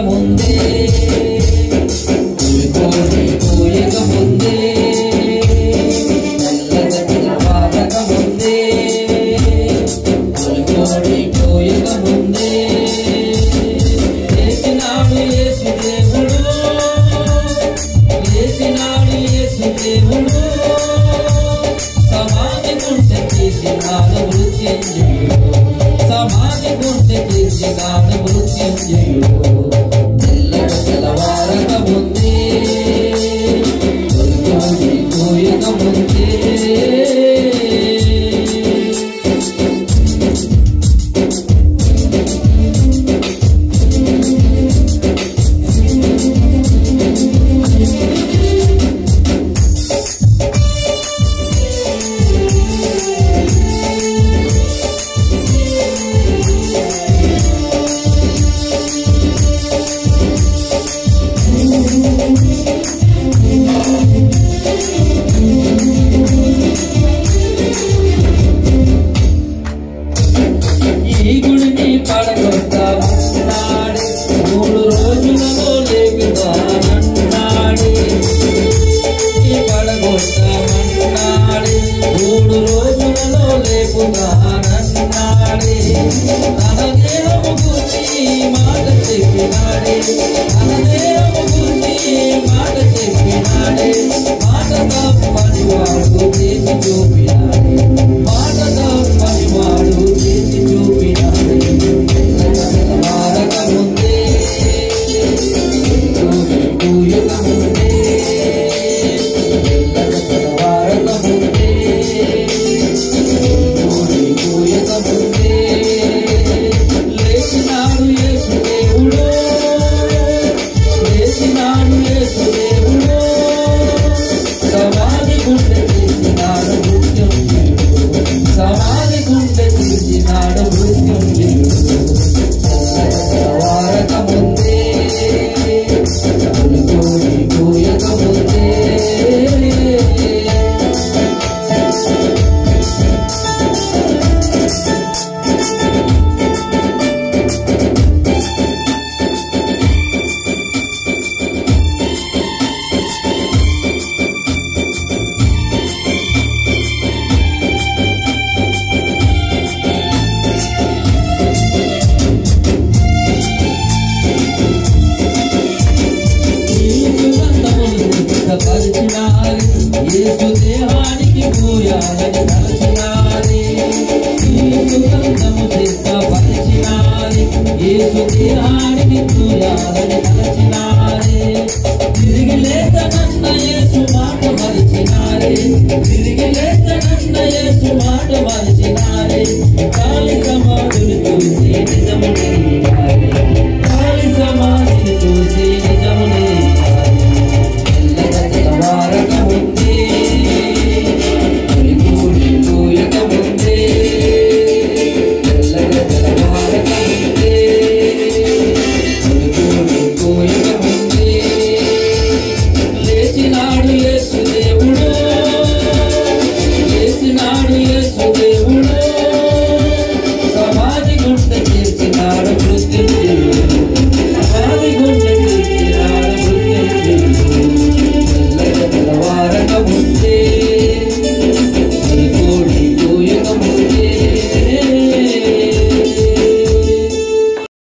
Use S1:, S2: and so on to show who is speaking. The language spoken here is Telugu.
S1: ముందే కోయక ముందే తెల్లగా తెల్లవారక ముందే కోయక ముందే లేచినాడు యేసు దేవుడు లేచినాడు యేసు దేవుడు సమాధి గుంటె చేసినాడు మృత్యుంజయుడు సమాధి గుంటె చేసినాడు మృత్యుంజయుడు తెల్లగా తెల్లవారక ముందే కోయక ముందే ఈ గుడిని పడగొట్టామన్నాడే 3 రోజులలో లేపుతానన్నాడే పడగొట్టామన్నాడే 3 రోజులలో లేపుతానన్నాడే తన దేహము గురించి మాట చెప్పినాడే తన దేహము గురించి మాట చెప్పినాడే మాట తప్పని వాడు చేసి చూపినాడే మాట తప్పని వాడు చేసి చూపినాడే తెల్లవారక ముందే కోయక ముందే తెల్లవారక ముందే కోయక ముందే లేచినాడు యేసు దేవుడు లేచినాడు యేసు దేవుడు సమాధి గుండె చేసినాడు మృత్యుంజయుడు సమాధి గుండె చేసినాడు మృత్యుంజయుడు తెల్లవారక ముందే కోయక ముందే యేసు దేహానికి పూయాలని తలచినారే యేసు కందము సిద్ధపరిచినారే యేసు దేహానికి పూయాలని తలచినారే తిరిగి లేచనన్న యేసు మాట మరిచినారే తిరిగి లేచనన్న యేసు మాట మరిచినారే కాలి సమాధులు చూసి నిజము